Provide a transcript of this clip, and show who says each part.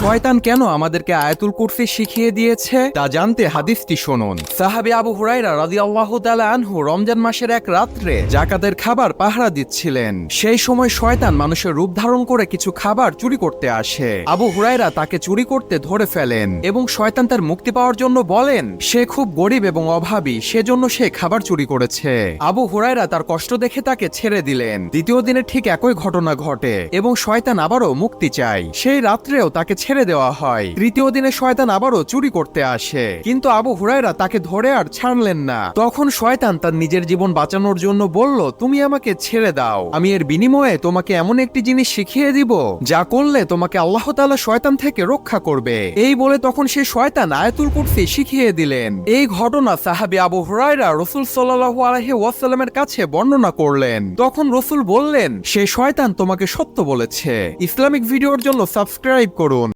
Speaker 1: শয়তান কেন আমাদেরকে আয়াতুল কুরসি শিখিয়ে দিয়েছে তা জানতে হাদিসটি শুনুন। সাহাবী আবু হুরায়রা রাদিয়াল্লাহু তাআলা আনহু রমজান মাসের এক রাত্রে যাকাতের খাবার পাহারা দিচ্ছিলেন। সেই সময় শয়তান মানুষের রূপ ধারণ করে কিছু খাবার চুরি করতে আসে। আবু হুরায়রা তাকে চুরি করতে ধরে ফেলেন এবং শয়তান তার মুক্তি পাওয়ার জন্য বলেন সে খুব গরিব এবং অভাবী, সেজন্য সে খাবার চুরি করেছে। আবু হুরায়রা তার কষ্ট দেখে তাকে ছেড়ে দিলেন। দ্বিতীয় দিনে ঠিক একই ঘটনা ঘটে এবং শয়তান আবারও মুক্তি চায়। সেই রাত্রেও তাকে ছেড়ে দেওয়া হয়। তৃতীয় দিনে শয়তান আবারও চুরি করতে আসে, কিন্তু আবু হুরায়রা তাকে ধরে আর ছাড়লেন না। তখন শয়তান তার নিজের জীবন বাঁচানোর জন্য বলল, তুমি আমাকে ছেড়ে দাও, আমি এর বিনিময়ে তোমাকে এমন একটি জিনিস শিখিয়ে দিব যা করলে তোমাকে আল্লাহ তাআলা শয়তান থেকে রক্ষা করবে। এই বলে তখন সে শয়তান আয়াতুল কুরসি শিখিয়ে দিলেন। এই ঘটনা সাহাবী আবু হুরায়রা রাসূল সাল্লাল্লাহু আলাইহি ওয়াসাল্লামের কাছে বর্ণনা করলেন। তখন রাসূল বললেন, সে শয়তান তোমাকে সত্য বলেছে। ইসলামিক ভিডিওর জন্য সাবস্ক্রাইব করুন।